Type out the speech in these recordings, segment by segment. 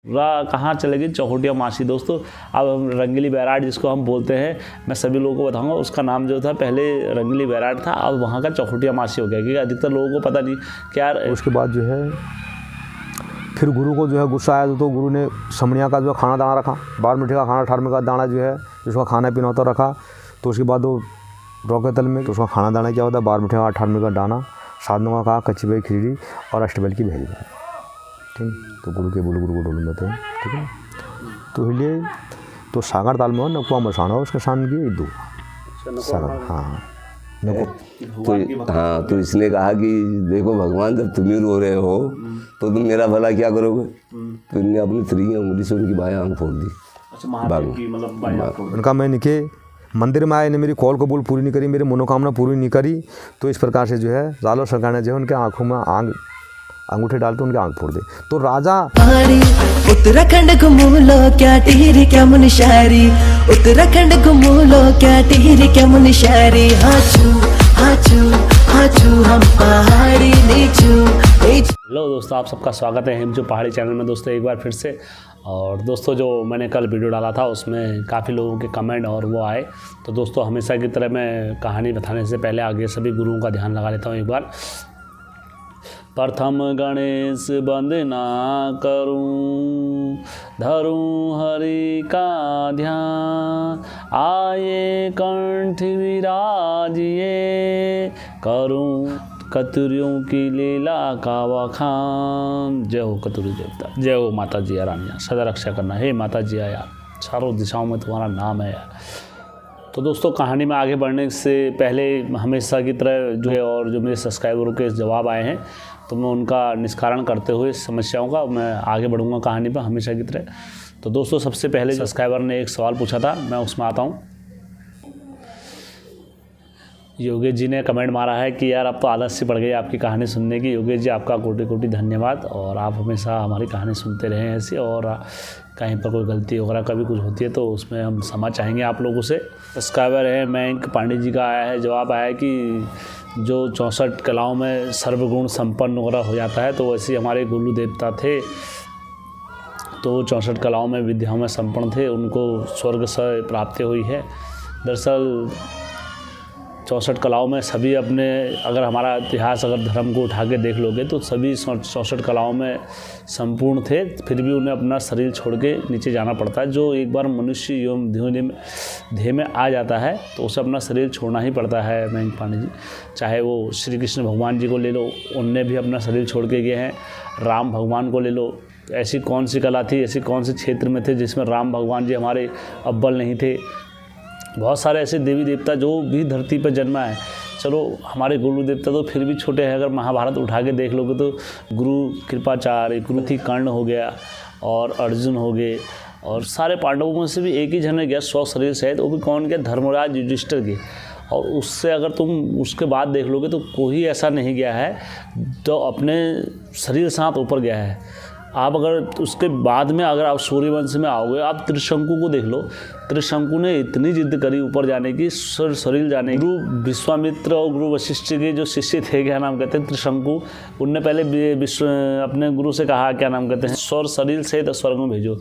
कहाँ चले गई चौखुटिया मासी। दोस्तों अब हम रंगीली बैराट जिसको हम बोलते हैं, मैं सभी लोगों को बताऊंगा, उसका नाम जो था पहले रंगीली बैराट था, अब वहाँ का चौखुटिया मासी हो गया, क्योंकि अधिकतर लोगों को पता नहीं क्या। उसके बाद जो है फिर गुरु को जो है गुस्सा आया तो गुरु ने समणिया का जो खाना दाना रखा, 12 मीठे का खाना 18 का दाना जो है जिसका खाना पीना होता रखा। तो उसके बाद वो रॉके तल में उसका खाना दाना क्या होता है, 12 मीठे का 18 का दाना, साधनों का कहा कच्ची भाई खिचड़ी और अष्टबल की भेजी। ठीक, तो गुरु के बोलो गुरु को डोलू में थे, ठीक है। तो इसलिए तो सागर ताल में नकुआ मसाना उसके शान की दो सागर। हाँ तो इसने कहा कि देखो भगवान, जब तुम ही रो रहे हो तो तुम मेरा भला क्या करोगे। तो इनने अपनी 3 उंगली से उनकी बाएं आंख फोड़ दी। उनका मैं निके मंदिर में आए ने मेरी कॉल कबूल पूरी नहीं करी, मेरी मनोकामना पूरी नहीं करी। तो इस प्रकार से जो है रालो सरकार ने जो है उनके आँखों में अंगूठे डालते उनकी आँख फोड़ दे। तो राजा उत्तराखंड घुमूलो क्या टिहरी क्या मुनशारी, उत्तराखंड घुमूलो क्या टिहरी क्या मुनशारी। हाचू हाचू हाचू हम पहाड़ी नीचू। हेलो दोस्तों, आप सबका स्वागत है हिमचू पहाड़ी चैनल में। दोस्तों एक बार फिर से, और दोस्तों जो मैंने कल वीडियो डाला था उसमें काफ़ी लोगों के कमेंट और वो आए। तो दोस्तों हमेशा की तरह मैं कहानी बताने से पहले आगे सभी गुरुओं का ध्यान लगा लेता हूँ एक बार। प्रथम गणेश वंदना करूं, धरूं हरि का ध्यान, आए कंठ विराजिए, करूं कतुरियों की लीला का वखान। जय हो कतुरी देवता, जय हो माता जी रानिया, सदा रक्षा करना। हे माता जी यार, चारों दिशाओं में तुम्हारा नाम है यार। तो दोस्तों कहानी में आगे बढ़ने से पहले हमेशा की तरह जो है, और जो मेरे सब्सक्राइबरों के जवाब आए हैं तो मैं उनका निष्कारण करते हुए समस्याओं का मैं आगे बढ़ूंगा कहानी पर हमेशा की तरह। तो दोस्तों सबसे पहले सब्सक्राइबर ने एक सवाल पूछा था, मैं उसमें आता हूँ। योगेश जी ने कमेंट मारा है कि यार अब तो आदत सी पड़ गई आपकी कहानी सुनने की। योगेश जी आपका कोटि कोटि धन्यवाद, और आप हमेशा हमारी कहानी सुनते रहें ऐसी, और कहीं पर कोई गलती वगैरह कभी कुछ होती है तो उसमें हम क्षमा चाहेंगे आप लोगों से। सब्सक्राइबर है मयंक पांडे जी का आया है, जवाब आया है कि जो 64 कलाओं में सर्वगुण संपन्न वगैरह हो जाता है, तो वैसे हमारे गुरु देवता थे, तो 64 कलाओं में विद्याओं में संपन्न थे, उनको स्वर्ग से प्राप्ति हुई है। दरअसल 64 कलाओं में सभी अपने, अगर हमारा इतिहास अगर धर्म को उठा के देख लोगे तो सभी 64 कलाओं में संपूर्ण थे, फिर भी उन्हें अपना शरीर छोड़ के नीचे जाना पड़ता है। जो एक बार मनुष्य एवं देह में आ जाता है तो उसे अपना शरीर छोड़ना ही पड़ता है मयंक पांडे जी। चाहे वो श्री कृष्ण भगवान जी को ले लो, उनने भी अपना शरीर छोड़ के गए हैं। राम भगवान को ले लो, ऐसी कौन सी कला थी, ऐसी कौन से क्षेत्र में थे जिसमें राम भगवान जी हमारे अव्वल नहीं थे। बहुत सारे ऐसे देवी देवता जो भी धरती पर जन्मा है, चलो हमारे गुरु देवता तो फिर भी छोटे हैं। अगर महाभारत उठा के देख लोगे तो गुरु कृपाचार्य, गुरु थी कर्ण हो गया, और अर्जुन हो गए, और सारे पांडवों में से भी एक ही जन गया 100 शरीर सहित, वो भी कौन गया, धर्मराज युधिष्ठिर के। और उससे अगर तुम उसके बाद देख लोगे तो कोई ऐसा नहीं गया है तो अपने शरीर साथ ऊपर गया है। आप अगर उसके बाद में अगर आप सूर्यवंश में आओगे, आप त्रिशंकु को देख लो। त्रिशंकु ने इतनी जिद करी ऊपर जाने की, शरीर जाने की। गुरु विश्वामित्र और गुरु वशिष्ठ के जो शिष्य थे, क्या नाम कहते हैं, त्रिशंकु, उनने पहले अपने गुरु से कहा, क्या नाम कहते हैं, शरीर सहित स्वर्ग में भेजो।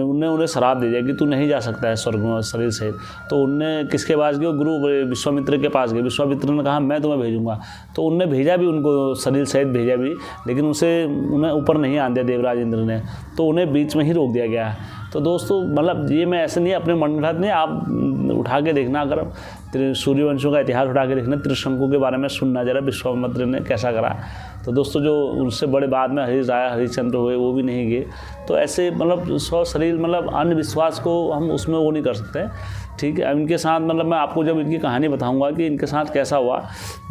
उन्हें श्राप दे दिया कि तू नहीं जा सकता है स्वर्ग में शरीर सहित। तो उनने किसके पास गए, गुरु विश्वामित्र के पास गए। विश्वामित्र ने कहा मैं तुम्हें भेजूंगा, तो उनने भेजा भी, उनको शरीर सहित भेजा भी, लेकिन उन्हें ऊपर नहीं आने दिया देवराज इंद्र ने, तो उन्हें बीच में ही रोक दिया गया। तो दोस्तों मतलब ये मैं ऐसे नहीं अपने मन घात नहीं, आप उठा के देखना, अगर सूर्यवंशों का इतिहास उठा के देखना, त्रिशंकु के बारे में सुनना जरा, विश्वामित्र ने कैसा करा। तो दोस्तों जो उनसे बड़े बाद में हरिश्चंद्र हुए, वो भी नहीं गए। तो ऐसे मतलब 100 शरीर, मतलब अंधविश्वास को हम उसमें वो नहीं कर सकते, ठीक है। इनके साथ मतलब मैं आपको जब इनकी कहानी बताऊंगा कि इनके साथ कैसा हुआ,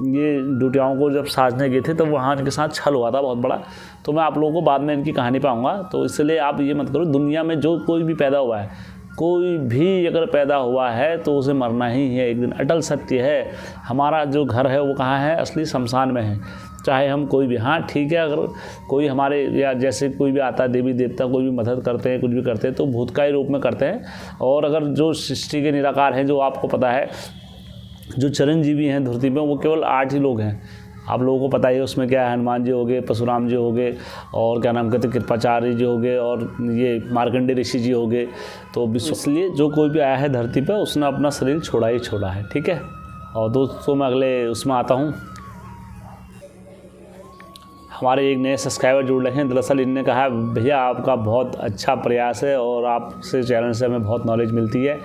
ये डुटियाओं को जब साधने गए थे तब वहाँ इनके साथ छल हुआ था बहुत बड़ा, तो मैं आप लोगों को बाद में इनकी कहानी पाऊँगा। तो इसलिए आप ये मत करो, दुनिया में जो कोई भी पैदा हुआ है, कोई भी अगर पैदा हुआ है तो उसे मरना ही है एक दिन, अटल सत्य है। हमारा जो घर है वो कहाँ है, असली शमशान में है। चाहे हम कोई भी, हाँ ठीक है, अगर कोई हमारे या जैसे कोई भी आता है देवी देवता, कोई भी मदद करते हैं, कुछ भी करते हैं तो भूत का ही रूप में करते हैं। और अगर जो सृष्टि के निराकार हैं, जो आपको पता है, जो चिरंजीवी हैं धरती पे, वो केवल 8 ही लोग हैं। आप लोगों को पता ही है उसमें क्या है, हनुमान जी हो गए, परशुराम जी हो गए, और क्या नाम कहते हैं कृपाचार्य जी हो गए, और ये मार्कंडे ऋषि जी हो गए। तो इसलिए जो कोई भी आया है धरती पर उसने अपना शरीर छोड़ा ही छोड़ा है, ठीक है। और दोस्तों मैं अगले उसमें आता हूँ। हमारे एक नए सब्सक्राइबर जुड़ रहे हैं। दरअसल इनने कहा है भैया आपका बहुत अच्छा प्रयास है और आपसे चैनल से हमें बहुत नॉलेज मिलती है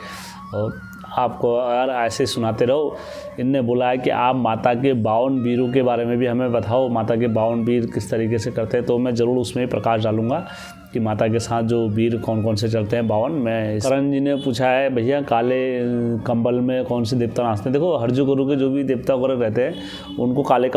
और आपको अगर ऐसे सुनाते रहो। इनने बोला है कि आप माता के 52 वीरों के बारे में भी हमें बताओ, माता के 52 वीर किस तरीके से करते हैं। तो मैं ज़रूर उसमें प्रकाश डालूंगा कि माता के साथ जो वीर कौन कौन से चलते हैं 52। मैं करण जी ने पूछा है भैया काले कंबल में कौन से देवता नाचते हैं। देखो हरजू गुरु के जो भी देवता वगैरह रहते हैं उनको काले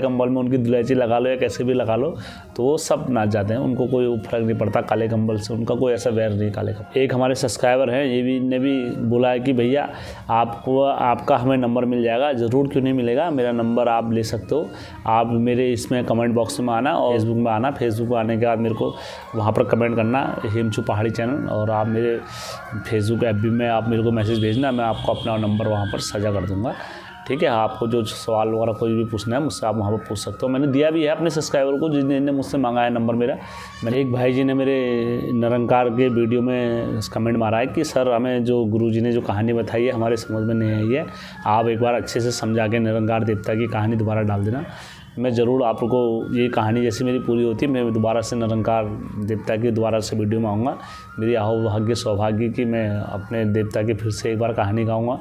कंबल में उनकी दुलैची लगा लो या कैसे भी लगा लो तो वो सब नाच जाते हैं, उनको कोई फर्क नहीं पड़ता काले कंबल से, उनका कोई ऐसा वैर नहीं काले कंबल। एक हमारे सब्सक्राइबर हैं ये ने भी बोला है कि भैया आपका हमें नंबर मिल जाएगा। ज़रूर क्यों नहीं मिलेगा, मेरा नंबर आप ले सकते हो। आप मेरे इसमें कमेंट बॉक्स में आना और फेसबुक में आना। फेसबुक में आने के बाद मेरे को वहाँ पर कमेंट करना हेमचू पहाड़ी चैनल, और आप मेरे फेसबुक FB में आप मेरे को मैसेज भेजना, मैं आपको अपना नंबर वहाँ पर साझा कर दूँगा, ठीक है। आपको जो सवाल वगैरह कोई भी पूछना है मुझसे आप वहाँ पर पूछ सकते हो। मैंने दिया भी है अपने सब्सक्राइबर को जिन्होंने मुझसे मांगा है नंबर मेरा। मेरे एक भाई जी ने मेरे निरंकार के वीडियो में कमेंट मारा है कि सर हमें जो गुरुजी ने जो कहानी बताई है हमारे समझ में नहीं आई है, आप एक बार अच्छे से समझा के निरंकार देवता की कहानी दोबारा डाल देना। मैं ज़रूर आपको ये कहानी जैसी मेरी पूरी होती है मैं दोबारा से निरंकार देवता की दोबारा से वीडियो में आऊँगा। मेरी आहो भाग्य सौभाग्य कि मैं अपने देवता की फिर से एक बार कहानी गाऊँगा।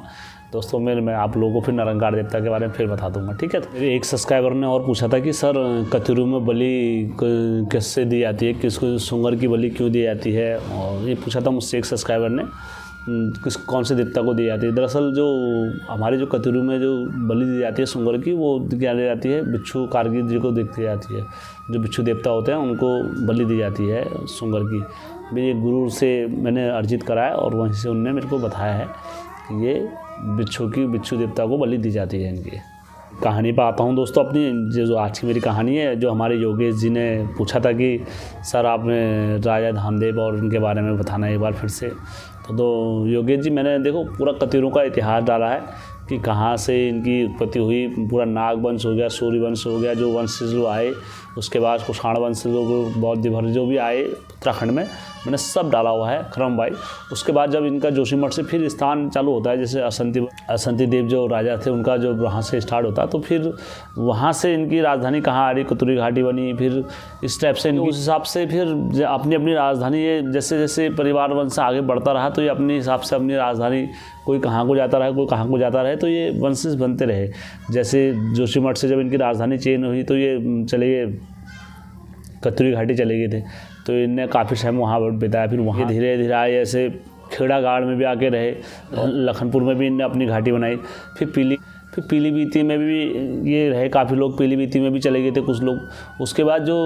दोस्तों मैं आप लोगों को फिर निरंकार देवता के बारे में फिर बता दूंगा, ठीक है। तो मेरे एक सब्सक्राइबर ने और पूछा था कि सर कतरू में बलि किससे दी जाती है, किसको सुंगर की बलि क्यों दी जाती है, और ये पूछा था मुझसे एक सब्सक्राइबर ने कौन से देवता को दी जाती है। दरअसल जो हमारे जो कतरू में जो बलि दी जाती है सुंगर की वो क्या दी जाती है, बिच्छू कारगिल जी को दी जाती है। जो बिच्छू देवता होते हैं उनको बलि दी जाती है सुंगर की। मेरे गुरु से मैंने अर्जित कराया और वहीं से उनने मेरे को बताया है कि ये बिच्छू देवता को बलि दी जाती है। इनकी कहानी पर आता हूँ दोस्तों। अपनी जो आज की मेरी कहानी है, जो हमारे योगेश जी ने पूछा था कि सर आपने राजा धामदेव और उनके बारे में बताना एक बार फिर से। तो योगेश जी मैंने देखो पूरा कतीरों का इतिहास डाला है कि कहाँ से इनकी उत्पत्ति हुई। पूरा नाग वंश हो गया, सूर्य वंश हो गया, जो वंश जो आए, उसके बाद कुषाण वंश जो बौद्ध भर जो भी आए उत्तराखंड में, मैंने सब डाला हुआ है क्रम भाई। उसके बाद जब इनका जोशीमठ से फिर स्थान चालू होता है, जैसे असंती देव जो राजा थे उनका जो वहाँ से स्टार्ट होता, तो फिर वहाँ से इनकी राजधानी कहाँ आ रही, कतुरी घाटी बनी। फिर इस टाइप से उस हिसाब से फिर अपनी अपनी राजधानी, ये जैसे जैसे परिवार वंश आगे बढ़ता रहा तो ये अपने हिसाब से अपनी राजधानी कोई कहाँ को जाता रहा, कोई कहाँ को जाता रहे, तो ये वंशेस बनते रहे। जैसे जोशीमठ से जब इनकी राजधानी चेंज हुई तो ये चले गए कतुरी घाटी चले गए थे, तो इनने काफ़ी टाइम वहाँ बिताया। फिर वहाँ धीरे धीरे आए, ऐसे खेड़ागाड़ में भी आके रहे, लखनपुर में भी इनने अपनी घाटी बनाई। फिर पीलीभीत में भी ये रहे काफ़ी लोग, पीलीभीत में भी चले गए थे कुछ लोग। उसके बाद जो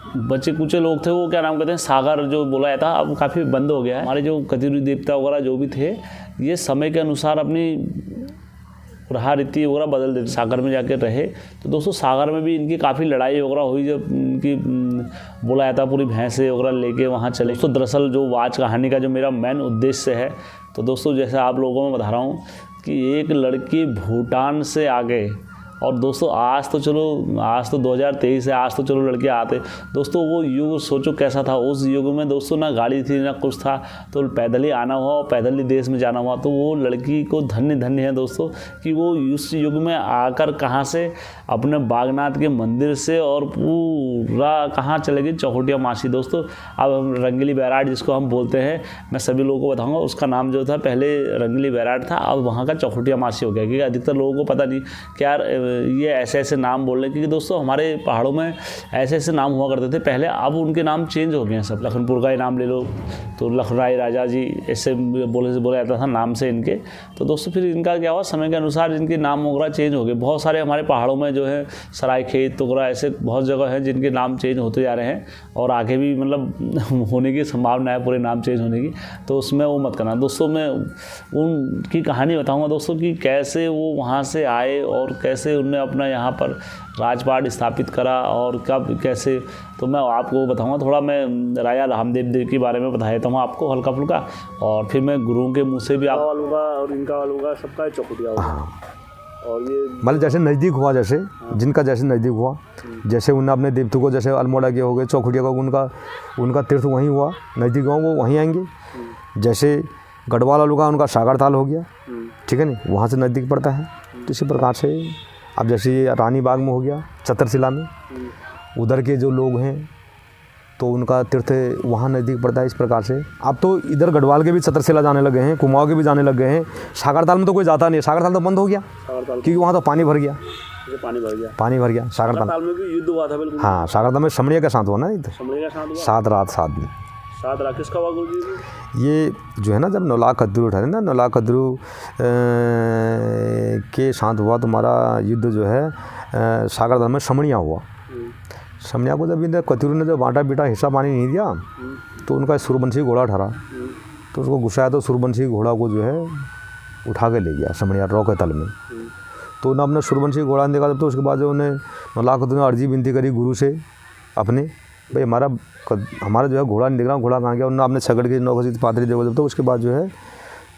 बच्चे कुचे लोग थे वो क्या नाम कहते हैं सागर जो बोला जाता, अब काफ़ी बंद हो गया है। हमारे जो कतुरी देवता वगैरह जो भी थे ये समय के अनुसार अपनी रहा रीति वगैरह बदल देते, सागर में जाकर रहे। तो दोस्तों सागर में भी इनकी काफ़ी लड़ाई वगैरह हुई, जब इनकी बोला जाता पूरी भैंसें वगैरह लेके वहाँ चले। दोस्तों दरअसल जो आज कहानी का जो मेरा मेन उद्देश्य है, तो दोस्तों जैसे आप लोगों को मैं बता रहा हूँ कि एक लड़की भूटान से आ गए, और दोस्तों आज तो 2023 है, आज तो चलो लड़के आते। दोस्तों वो युग सोचो कैसा था। उस युग में दोस्तों ना गाड़ी थी ना कुछ था, तो पैदल ही आना हुआ और पैदल ही देश में जाना हुआ। तो वो लड़की को धन्य है दोस्तों कि वो उस युग में आकर कहाँ से अपने बागनाथ के मंदिर से और पूरा कहाँ चले गई चौखुटिया मासी। दोस्तों अब रंगीली बैराट जिसको हम बोलते हैं, मैं सभी लोगों को बताऊँगा, उसका नाम जो था पहले रंगीली बैराट था, अब वहाँ का चौखुटिया मासी हो गया। क्योंकि अधिकतर लोगों को पता नहीं क्या ये ऐसे ऐसे नाम बोल रहे, क्योंकि दोस्तों हमारे पहाड़ों में ऐसे ऐसे नाम हुआ करते थे पहले, अब उनके नाम चेंज हो गए हैं सब। लखनपुर का ही नाम ले लो तो लखनराय राजा जी ऐसे बोला जाता था नाम से इनके। तो दोस्तों फिर इनका क्या हुआ, समय के अनुसार इनके नाम वगैरह चेंज हो गए। बहुत सारे हमारे पहाड़ों में जो है सरायखेत वगैरह ऐसे बहुत जगह हैं जिनके नाम चेंज होते जा रहे हैं, और आगे भी मतलब होने की संभावना है पूरे नाम चेंज होने की, तो उसमें वो मत करना। दोस्तों मैं उनकी कहानी बताऊँगा दोस्तों कि कैसे वो वहाँ से आए और कैसे उन्होंने अपना यहाँ पर राजपाट स्थापित करा और कब कैसे, तो मैं आपको बताऊंगा। थोड़ा मैं राजा रामदेव देव के बारे में बता देता हूँ आपको हल्का फुल्का, और फिर मैं गुरुओं के मुँह से भी आप लूँगा और इनका लूँगा, सबका चौखुटिया होगा। और ये मतलब जैसे नज़दीक हुआ, जैसे जिनका जैसे नज़दीक हुआ, जैसे उन्होंने अपने देवतों को, जैसे अल्मोड़ा के हो गए, चौखुटिया का उनका तीर्थ वहीं हुआ, नज़दीक हुआ, वो वहीं आएंगे। जैसे गढ़वाल वालों का उनका सागरताल हो गया, ठीक है नहीं, वहाँ से नज़दीक पड़ता है। तो इसी प्रकार से अब जैसे ये रानी बाग में हो गया, चतरशिला में, उधर के जो लोग हैं तो उनका तीर्थ वहाँ नज़दीक पड़ता है। इस प्रकार से अब तो इधर गढ़वाल के भी चतरशिला जाने लगे हैं, कुमाऊं के भी जाने लग गए हैं। सागरताल में तो कोई जाता नहीं, सागरताल तो बंद हो गया क्योंकि वहाँ तो पानी भर गया, पानी भर गया सागरताल में भी युद्ध हुआ था बिल्कुल। हाँ, सागरताल में समड़िया के साथ हुआ ना, इधर समड़िया के साथ हुआ, 7 रात 7 दिन। साथ राकेश का हुआ गुरुजी। ये जो है ना, जब नौलाख कद्रू उठा ना, नौलाख कद्रू के साथ हुआ तुम्हारा युद्ध जो है सागरताल में समड़िया हुआ। समड़िया को जब इन्हें कद्रू ने जो बांटा बीटा हिस्सा पानी नहीं दिया तो उनका सूर्यवंशी घोड़ा ठहरा, तो उसको गुस्सा तो सूर्यवंशी घोड़ा को जो है उठा के ले गया समड़िया रॉ के तल में। तो उन्होंने अपना सूर्यवंशी घोड़ा ने देखा, तो उसके बाद जो उन्हें नौलाख कद्रू ने अर्जी विनती करी गुरु से अपने, भाई हमारा जो है घोड़ा नहीं दिख रहा, घोड़ा कहाँ गया। उन्होंने अपने छगड़ के 9 घसीट पादरी देखो जब, तो उसके बाद जो है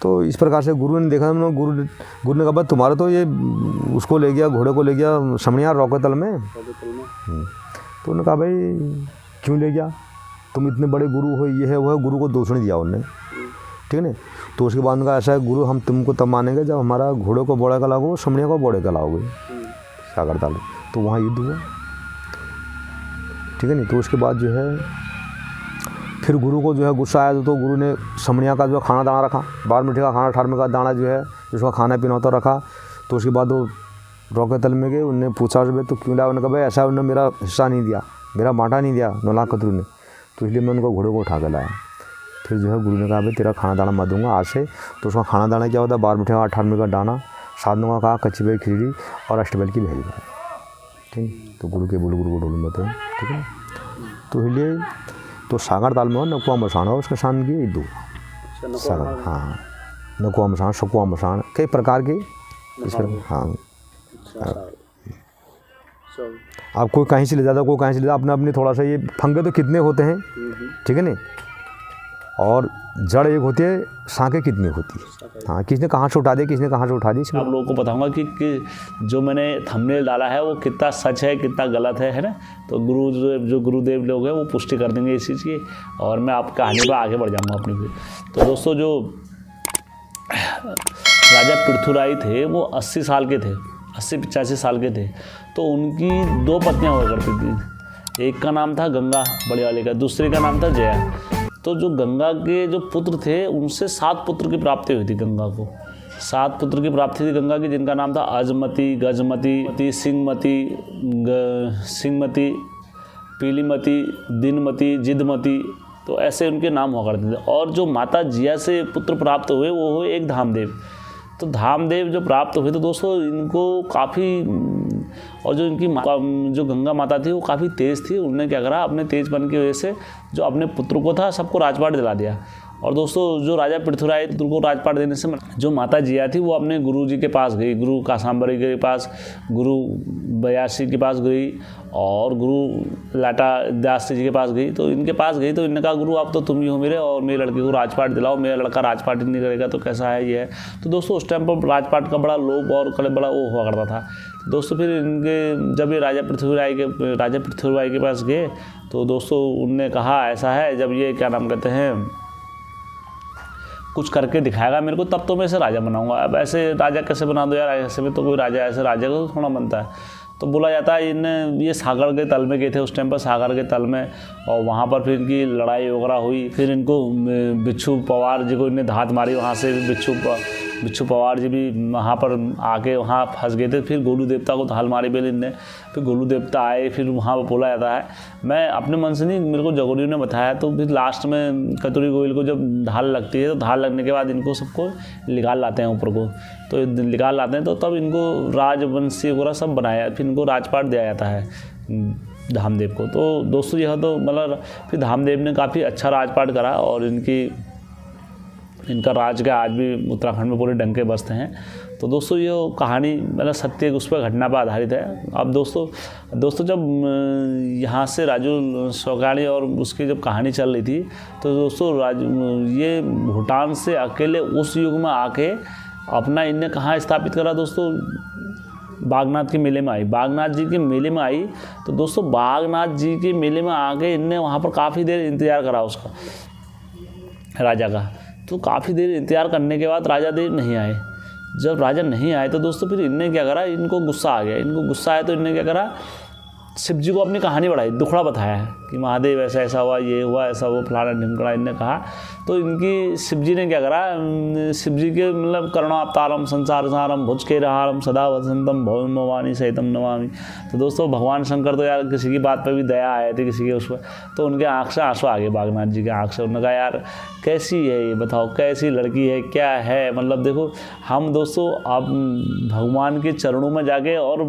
तो इस प्रकार से गुरु ने देखा, गुरु ने कहा भाई तुम्हारा तो ये उसको ले गया, घोड़े को ले गया समड़िया रॉ के तल में। तो उन्होंने कहा भाई क्यों ले गया, तुम इतने बड़े गुरु हो, ये है वो है, गुरु को दोष नहीं दिया उन्होंने, ठीक है ना। तो उसके बाद उनका ऐसा है, गुरु हम तुमको तब मानेंगे जब हमारा घोड़े को बोड़े का लाओगे, समड़िया को बोड़े का लाओगे सागरताल। तो वहाँ युद्ध हुआ, ठीक है नहीं। तो उसके बाद जो है फिर गुरु को जो है गुस्सा आया, तो गुरु ने समड़िया का जो है खाना दाना रखा, 12 मीठे का खाना 18 का दाना जो है जिसका खाना पीना होता रखा। तो उसके बाद वो रॉ के तल में गए, उनने पूछा भाई तो क्यों लाया, उन्होंने कहा भाई ऐसा उन्होंने मेरा हिस्सा नहीं दिया, मेरा बांटा नहीं दिया नौलाख कद्रू ने, तो इसलिए मैं उनको घोड़े को उठा के लाया। फिर जो है गुरु ने कहा भाई तेरा खाना दाना मत दूंगा आज से। तो उसका खाना दाना क्या होता है, 12 मीठे का 18 का दाना, साधनों का कहा कच्ची बैल खिचड़ी और अष्टबैल की भेली, ठीक। तो गुरु के बोल गुरु को ढोल बताए, ठीक है। तो इसलिए तो सागरताल में हो नकुआ मसान हो, उसके साथ की दो सागर, हाँ नकुआ मसान, सकुआ मसान, कई प्रकार के इस प्रकार। हाँ आप कोई कहीं से ले जाता, कोई कहीं से ले जाता, अपने अपनी थोड़ा सा ये फंगे तो कितने होते हैं, ठीक है नहीं, और जड़ एक होती है, शाखें कितनी होती है। हाँ, किसने कहाँ से उठा दी, किसने कहाँ से उठा दी। आप लोगों को बताऊंगा कि जो मैंने थंबनेल डाला है वो कितना सच है कितना गलत है ना। तो जो गुरुदेव लोग हैं वो पुष्टि कर देंगे इस चीज़ की, और मैं आप कहानी पर आगे बढ़ जाऊँगा अपनी भी। तो दोस्तों जो राजा पृथ्वीराज थे वो 80 साल के थे, 80-85 साल के थे। तो उनकी 2 पत्नियाँ हुआ करती थी, एक का नाम था गंगा बड़े वाले का, दूसरे का नाम था जया। तो जो गंगा के जो पुत्र थे उनसे 7 पुत्र की प्राप्ति हुई थी गंगा को, 7 पुत्र की प्राप्ति थी गंगा की, जिनका नाम था अजमती, गजमती, सिंहमती, पीलीमती, दिनमती, जिदमती। तो ऐसे उनके नाम हुआ करते थे। और जो माता जिया से पुत्र प्राप्त हुए वो हुए एक धामदेव। तो धामदेव जो प्राप्त हुए तो दोस्तों इनको काफ़ी, और जो इनकी जो गंगा माता थी वो काफ़ी तेज़ थी। उन्होंने क्या करा, अपने तेज़पन की वजह से जो अपने पुत्र को था सबको राजपाट दिला दिया। और दोस्तों जो राजा पृथ्वीराज को राजपाट देने से जो माता जिया थी वो अपने गुरु जी के पास गई, गुरु कासांबरी के पास, गुरु बयासी के पास गई और गुरु लाटा दास जी के पास गई। तो इनके पास गई तो इन्होंने कहा गुरु आप तो तुम ही हो मेरे, और मेरे लड़के को राजपाट दिलाओ, मेरा लड़का राजपाट ही नहीं करेगा तो कैसा है ये है। तो दोस्तों उस टाइम पर राजपाट का बड़ा लोभ और बड़ा वो हुआ करता था। दोस्तों फिर इनके जब ये राजा पृथ्वीराज के पास गए तो दोस्तों उनने कहा ऐसा है, जब ये क्या नाम कहते हैं कुछ करके दिखाएगा मेरे को तब तो मैं इसे राजा बनाऊंगा। अब ऐसे राजा कैसे बना दो यार, ऐसे में तो कोई राजा ऐसे राजा को थोड़ा बनता है। तो बोला जाता है ये सागर के तल में गए थे उस टाइम पर, सागर के तल में, और वहाँ पर फिर इनकी लड़ाई वगैरह हुई। फिर इनको बिच्छू पवार जी को इन्हें धात मारी, वहाँ से बिच्छू पवार जी भी वहाँ पर आके वहाँ फंस गए थे। फिर गोलू देवता को धाल मारी बेल इनने, फिर गोलू देवता आए, फिर वहाँ पर बोला जाता है, मैं अपने मन से नहीं, मेरे को जगोरियों ने बताया। तो फिर लास्ट में कतुरी गोयल को जब धाल लगती है तो धाल लगने के बाद इनको सबको निकाल लाते हैं ऊपर को, तो निकाल लाते हैं तो तब इनको राजवंशी वगैरह सब बनाया, फिर इनको राजपाट दिया जाता है धामदेव को। तो दोस्तों यह तो मतलब फिर धामदेव ने काफ़ी अच्छा राजपाट करा और इनका राज का आज भी उत्तराखंड में पूरे डंके बजते हैं। तो दोस्तों ये कहानी मतलब सत्य उस पर घटना पर आधारित है। अब दोस्तों जब यहाँ से राजू सौगानी और उसकी जब कहानी चल रही थी तो दोस्तों ये भूटान से अकेले उस युग में आके अपना इनने कहाँ स्थापित करा दोस्तों, बागनाथ के मेले में आई, बागनाथ जी के मेले में आई। तो दोस्तों बागनाथ जी के मेले में आके इनने वहाँ पर काफ़ी देर इंतज़ार करा उसका, राजा का। तो काफ़ी देर इंतज़ार करने के बाद राजा देव नहीं आए। जब राजा नहीं आए तो दोस्तों फिर इनने क्या करा, इनको गुस्सा आ गया। इनको गुस्सा आया तो इनने क्या करा, शिव जी को अपनी कहानी बढ़ाई, दुखड़ा बताया है कि महादेव ऐसा ऐसा हुआ, ये हुआ, ऐसा वो, फलाना ढिमकड़ा इनने कहा। तो इनकी शिव जी ने क्या करा, शिव जी के मतलब करुणावतारम संसार सारम भुज के रहारम सदा वसंतम भवन भवानी सहितम नमामि। तो दोस्तों भगवान शंकर तो यार किसी की बात पर भी दया आए थे किसी के उस पर, तो उनके आँख से आंसू आ गए, बागनाथ जी के आँख से। उन्होंने कहा यार कैसी है ये, बताओ कैसी लड़की है, क्या है। मतलब देखो हम दोस्तों अब भगवान के चरणों में जाके और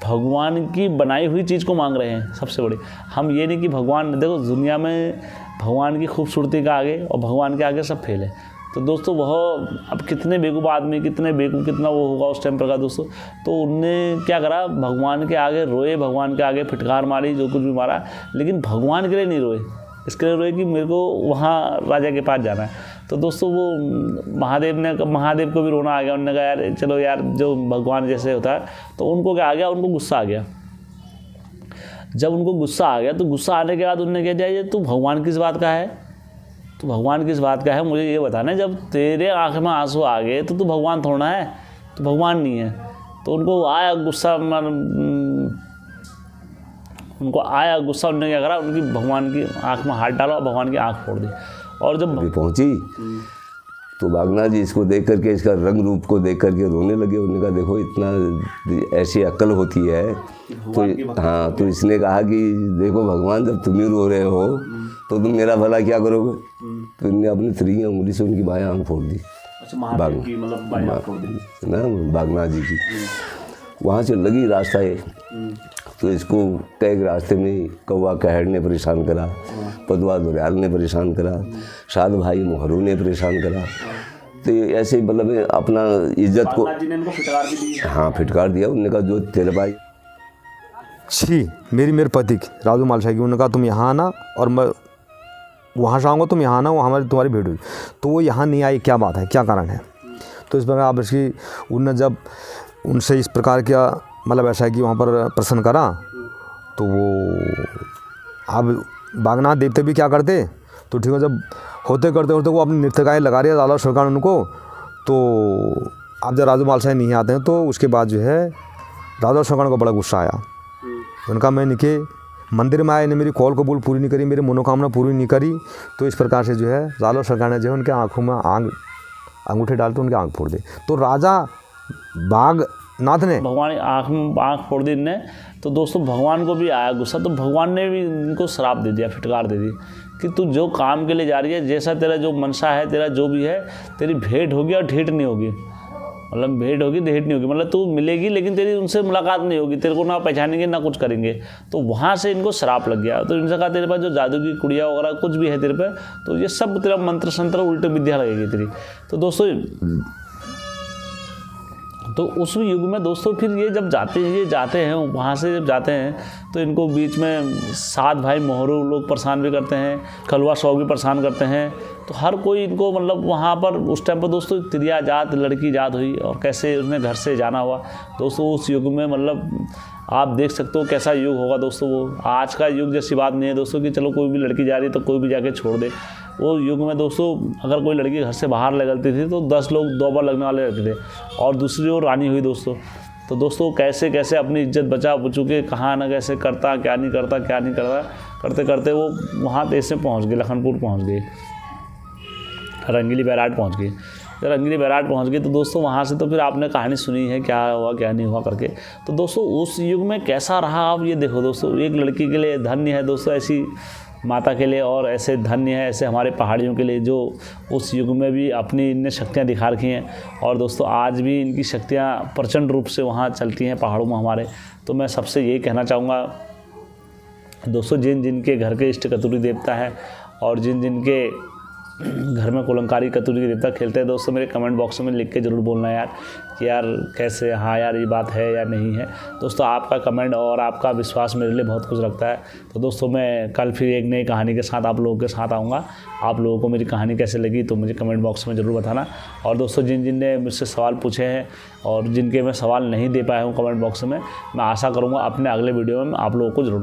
भगवान की बनाई हुई चीज़ को मांग रहे हैं सबसे बड़ी। हम ये नहीं कि भगवान, देखो दुनिया में भगवान की खूबसूरती का आगे और भगवान के आगे सब फेल है। तो दोस्तों वह अब कितने बेवकूफ़ आदमी, कितने बेवकूफ़, कितना वो होगा उस टाइम पर का दोस्तों। तो उनने क्या करा, भगवान के आगे रोए, भगवान के आगे फिटकार मारी, जो कुछ भी मारा, लेकिन भगवान के लिए नहीं रोए, इसके लिए रोए कि मेरे को वहाँ राजा के पास जाना है। तो दोस्तों वो महादेव को भी रोना आ गया। उन्होंने कहा यार चलो यार जो भगवान जैसे होता है। तो उनको क्या आ गया, उनको गुस्सा आ गया। जब उनको गुस्सा आ गया तो गुस्सा आने के बाद उन्होंने कह दिया ये तू भगवान किस बात का है, तो भगवान किस बात का है मुझे ये बताना। जब तेरे आँख में आंसू आ गए तो तू भगवान थोड़ा है, तो भगवान नहीं है। तो उनको आया गुस्सा, उन्होंने क्या करा, उनकी भगवान की आँख में हाथ डाला और भगवान की आँख फोड़ दी। और जब पहुंची तो बागनाथ जी इसको देख करके, इसका रंग रूप को देख करके रोने लगे। उन्होंने कहा देखो इतना ऐसी अक्ल होती है। तो हाँ, तो इसने कहा कि देखो भगवान जब तुम ही रो रहे हो तो तुम मेरा भला क्या करोगे। तो इनने अपनी 3 उंगली से उनकी बायां आँख फोड़ दी। बागनाथ जी की। वहाँ से लगी रास्ता है, तो इसको कई रास्ते में कौवा कहड़ ने परेशान करा, पदवा दुर्याल ने परेशान करा, साध भाई मोहरू ने परेशान करा। तो ऐसे मतलब अपना इज्जत को हाँ फिटकार दिया। उन्होंने कहा जो तेरे भाई छी मेरे पति की राजू मालशाही की, उन्होंने कहा तुम यहाँ आना और मैं वहाँ से आऊँगा, तुम यहाँ आना, वो हमारी तुम्हारी भेंट हुई। तो वो यहाँ नहीं आई, क्या बात है, क्या कारण है। तो इस प्रकार आप इसकी उन्होंने जब उनसे इस प्रकार का मतलब ऐसा है कि वहाँ पर प्रश्न करा, तो वो अब बागनाथ देवते भी क्या करते, तो ठीक है जब होते करते वो अपनी नृत्यकाएँ लगा रही है राजा सरकार उनको। तो अब जब राजू मालशाही नहीं आते हैं तो उसके बाद जो है राजा सरकार को बड़ा गुस्सा आया। उनका मैं निके मंदिर में आए ने मेरी कॉल कबूल पूरी नहीं करी, मेरी मनोकामना पूरी नहीं करी। तो इस प्रकार से जो है राजा सरकार ने जो है उनके आँखों में अंगूठे डालते उनके आँख फोड़ दी। तो राजा बागनाथ ने भगवान आँख फोड़ दी ने। तो दोस्तों भगवान को भी आया गुस्सा, तो भगवान ने भी इनको श्राप दे दिया, फिटकार दे दी कि तू जो काम के लिए जा रही है, जैसा तेरा जो मनसा है, तेरा जो भी है, तेरी भेंट होगी और ढेट नहीं होगी। मतलब भेंट होगी ढेट नहीं होगी, मतलब तू मिलेगी लेकिन तेरी उनसे मुलाकात नहीं होगी, तेरे को ना पहचानेंगे ना कुछ करेंगे। तो वहाँ से इनको श्राप लग गया। तो इनसे कहा तेरे पास जो जादू की कुड़िया वगैरह कुछ भी है तेरे पे, तो ये सब तेरा मंत्र संत्र उल्टे विद्या लगेगी तेरी। तो दोस्तों तो उस युग में दोस्तों फिर ये जब जाते हैं वहाँ से जब जाते हैं तो इनको बीच में सात भाई मोहरू लोग परेशान भी करते हैं, कलवा सौ भी परेशान करते हैं। तो हर कोई इनको मतलब वहाँ पर उस टाइम पर दोस्तों त्रिया जात लड़की जात हुई और कैसे उसने घर से जाना हुआ दोस्तों। उस युग में मतलब आप देख सकते हो कैसा युग होगा दोस्तों। वो आज का युग जैसी बात नहीं है दोस्तों कि चलो कोई भी लड़की जा रही है तो कोई भी जाके छोड़ दे। वो युग में दोस्तों अगर कोई लड़की घर से बाहर निकलती थी तो 10 लोग 2 बार लगने वाले रहते थे। और दूसरी ओर रानी हुई दोस्तों। तो दोस्तों कैसे कैसे अपनी इज्जत बचा चुके, कहाँ ना कैसे करता क्या नहीं करता करते करते वो वहाँ देश में पहुँच गए, लखनपुर पहुँच गए, रंगीली बैराट पहुँच गए। जब रंगीली बैराट पहुँच गए तो दोस्तों वहाँ से तो फिर आपने कहानी सुनी है क्या हुआ क्या नहीं हुआ करके। तो दोस्तों उस युग में कैसा रहा आप ये देखो दोस्तों। एक लड़की के लिए धन्य है दोस्तों ऐसी माता के लिए, और ऐसे धन्य है ऐसे हमारे पहाड़ियों के लिए जो उस युग में भी अपनी इनने शक्तियाँ दिखा रखी हैं। और दोस्तों आज भी इनकी शक्तियाँ प्रचंड रूप से वहाँ चलती हैं पहाड़ों में हमारे। तो मैं सबसे यही कहना चाहूँगा दोस्तों, जिन जिनके घर के इष्ट कतुरी देवता है और जिन जिनके घर में कुलंकारी कतूरी के देवता खेलते हैं दोस्तों, मेरे कमेंट बॉक्स में लिख के ज़रूर बोलना यार कि यार कैसे, हाँ यार ये बात है या नहीं है। दोस्तों आपका कमेंट और आपका विश्वास मेरे लिए बहुत कुछ रखता है। तो दोस्तों मैं कल फिर एक नई कहानी के साथ आप लोगों के साथ आऊँगा। आप लोगों को मेरी कहानी कैसे लगी तो मुझे कमेंट बॉक्स में ज़रूर बताना। और दोस्तों जिन जिन ने मुझसे सवाल पूछे हैं और जिनके मैं सवाल नहीं दे पाया हूँ कमेंट बॉक्स में, मैं आशा करूँगा अपने अगले वीडियो में आप लोगों को ज़रूर